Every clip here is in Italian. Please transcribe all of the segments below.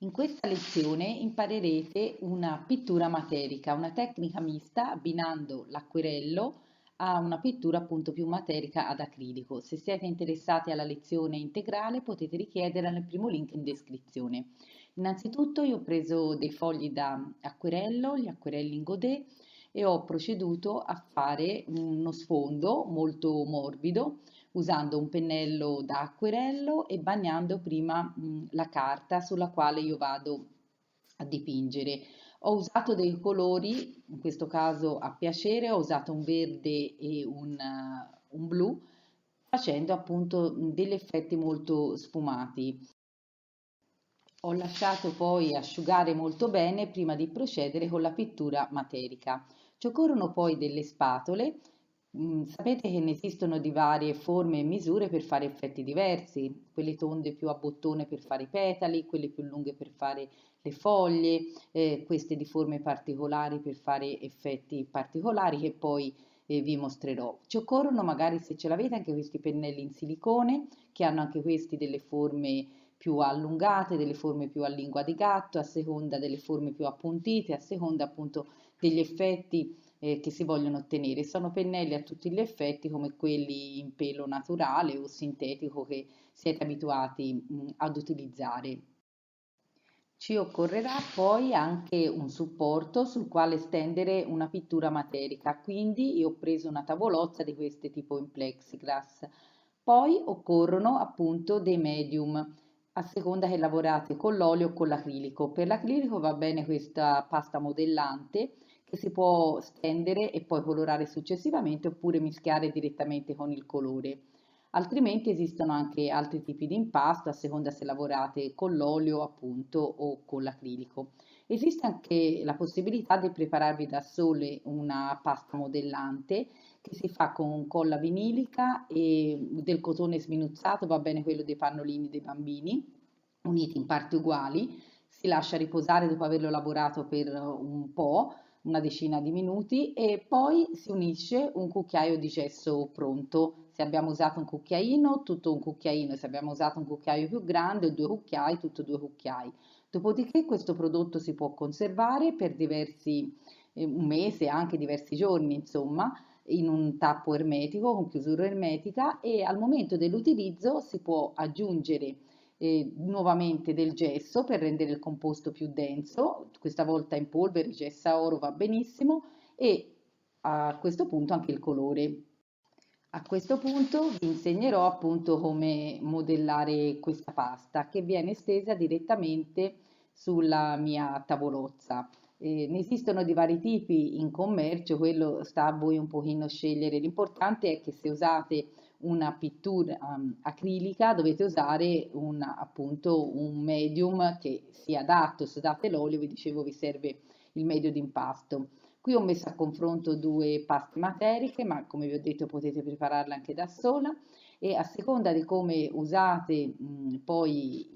In questa lezione imparerete una pittura materica, una tecnica mista abbinando l'acquerello a una pittura appunto più materica ad acrilico. Se siete interessati alla lezione integrale potete richiederla nel primo link in descrizione. Innanzitutto io ho preso dei fogli da acquerello, gli acquerelli in godè e ho proceduto a fare uno sfondo molto morbido usando un pennello da acquerello e bagnando prima la carta sulla quale io vado a dipingere. Ho usato dei colori, in questo caso a piacere, ho usato un verde e un blu, facendo appunto degli effetti molto sfumati. Ho lasciato poi asciugare molto bene prima di procedere con la pittura materica. Ci occorrono poi delle spatole. Sapete che ne esistono di varie forme e misure per fare effetti diversi, quelle tonde più a bottone per fare i petali, quelle più lunghe per fare le foglie, queste di forme particolari per fare effetti particolari che poi vi mostrerò. Ci occorrono magari, se ce l'avete, anche questi pennelli in silicone che hanno anche questi delle forme più allungate, delle forme più a lingua di gatto, a seconda delle forme più appuntite, a seconda appunto degli effetti che si vogliono ottenere. Sono pennelli a tutti gli effetti come quelli in pelo naturale o sintetico che siete abituati ad utilizzare. Ci occorrerà poi anche un supporto sul quale stendere una pittura materica, quindi io ho preso una tavolozza di queste tipo in plexiglass. Poi occorrono appunto dei medium, a seconda che lavorate con l'olio o con l'acrilico. Per l'acrilico va bene questa pasta modellante che si può stendere e poi colorare successivamente oppure mischiare direttamente con il colore. Altrimenti esistono anche altri tipi di impasto a seconda se lavorate con l'olio appunto o con l'acrilico. Esiste anche la possibilità di prepararvi da sole una pasta modellante che si fa con colla vinilica e del cotone sminuzzato, va bene quello dei pannolini dei bambini, uniti in parti uguali, si lascia riposare dopo averlo lavorato per un po', una decina di minuti e poi si unisce un cucchiaio di gesso pronto. Se abbiamo usato un cucchiaino, tutto un cucchiaino, se abbiamo usato un cucchiaio più grande o due cucchiai, tutto due cucchiai. Dopodiché questo prodotto si può conservare per un mese, anche diversi giorni, insomma, in un tappo ermetico con chiusura ermetica e al momento dell'utilizzo si può aggiungere nuovamente del gesso per rendere il composto più denso, questa volta in polvere, gessa oro va benissimo e a questo punto anche il colore. A questo punto vi insegnerò appunto come modellare questa pasta che viene stesa direttamente sulla mia tavolozza. Ne esistono di vari tipi in commercio, quello sta a voi un pochino scegliere. L'importante è che se usate una pittura acrilica dovete usare appunto un medium che sia adatto. Se usate l'olio, vi dicevo, vi serve il medio d'impasto. Qui ho messo a confronto due paste materiche, ma come vi ho detto potete prepararle anche da sola e a seconda di come usate poi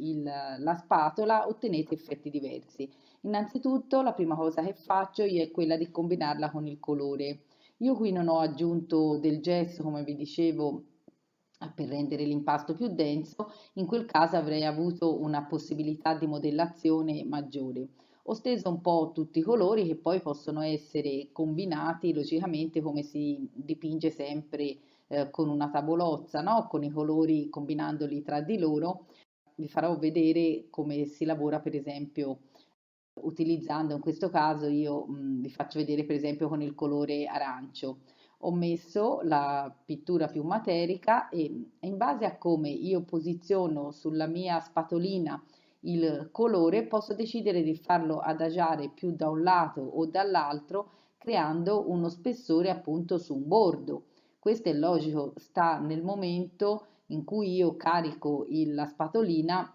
la spatola ottenete effetti diversi. Innanzitutto la prima cosa che faccio io è quella di combinarla con il colore. Io qui non ho aggiunto del gesso, come vi dicevo, per rendere l'impasto più denso, in quel caso avrei avuto una possibilità di modellazione maggiore. Ho steso un po' tutti i colori che poi possono essere combinati logicamente come si dipinge sempre con una tavolozza, no? Con i colori combinandoli tra di loro. Vi farò vedere come si lavora per esempio utilizzando in questo caso io vi faccio vedere per esempio con il colore arancio. Ho messo la pittura più materica e in base a come io posiziono sulla mia spatolina il colore posso decidere di farlo adagiare più da un lato o dall'altro creando uno spessore appunto su un bordo. Questo è logico, sta nel momento in cui io carico la spatolina,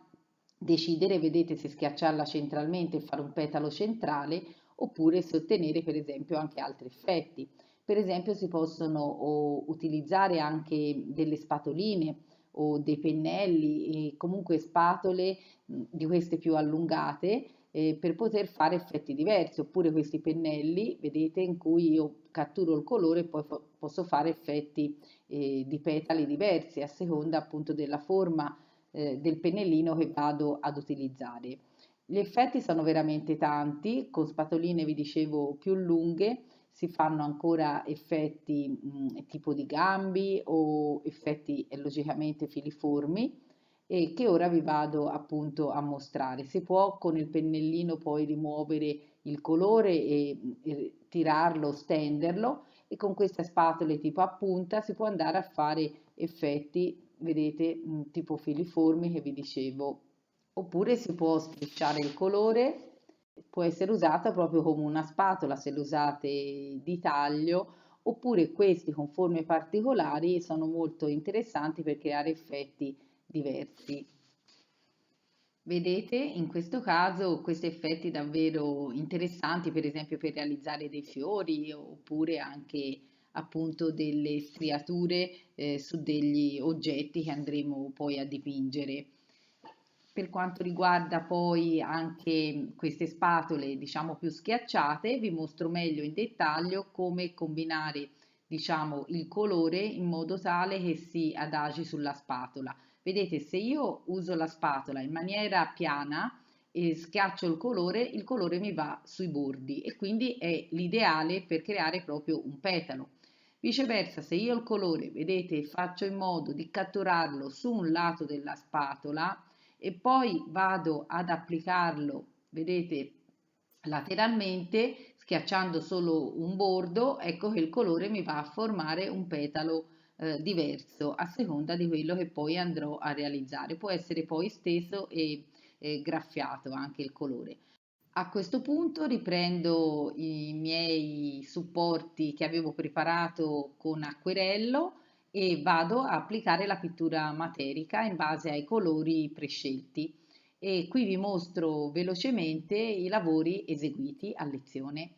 decidere, vedete, se schiacciarla centralmente e fare un petalo centrale oppure se ottenere per esempio anche altri effetti. Per esempio si possono utilizzare anche delle spatoline o dei pennelli e comunque spatole di queste più allungate per poter fare effetti diversi, oppure questi pennelli, vedete, in cui io catturo il colore e poi posso fare effetti di petali diversi a seconda appunto della forma del pennellino che vado ad utilizzare. Gli effetti sono veramente tanti, con spatoline vi dicevo più lunghe si fanno ancora effetti tipo di gambi o effetti logicamente filiformi e che ora vi vado appunto a mostrare. Si può con il pennellino poi rimuovere il colore e tirarlo, stenderlo e con queste spatole tipo a punta si può andare a fare effetti, vedete, tipo filiformi che vi dicevo. Oppure si può strisciare il colore, può essere usata proprio come una spatola se lo usate di taglio, oppure questi con forme particolari sono molto interessanti per creare effetti diversi. Vedete in questo caso questi effetti davvero interessanti, per esempio per realizzare dei fiori oppure anche appunto delle striature su degli oggetti che andremo poi a dipingere. Per quanto riguarda poi anche queste spatole, diciamo più schiacciate, vi mostro meglio in dettaglio come combinare, diciamo, il colore in modo tale che si adagi sulla spatola. Vedete, se io uso la spatola in maniera piana e schiaccio il colore mi va sui bordi e quindi è l'ideale per creare proprio un petalo. Viceversa, se io il colore, vedete, faccio in modo di catturarlo su un lato della spatola e poi vado ad applicarlo, vedete, lateralmente, schiacciando solo un bordo, ecco che il colore mi va a formare un petalo diverso a seconda di quello che poi andrò a realizzare. Può essere poi steso e graffiato anche il colore. A questo punto riprendo i miei supporti che avevo preparato con acquerello e vado a applicare la pittura materica in base ai colori prescelti. E qui vi mostro velocemente i lavori eseguiti a lezione.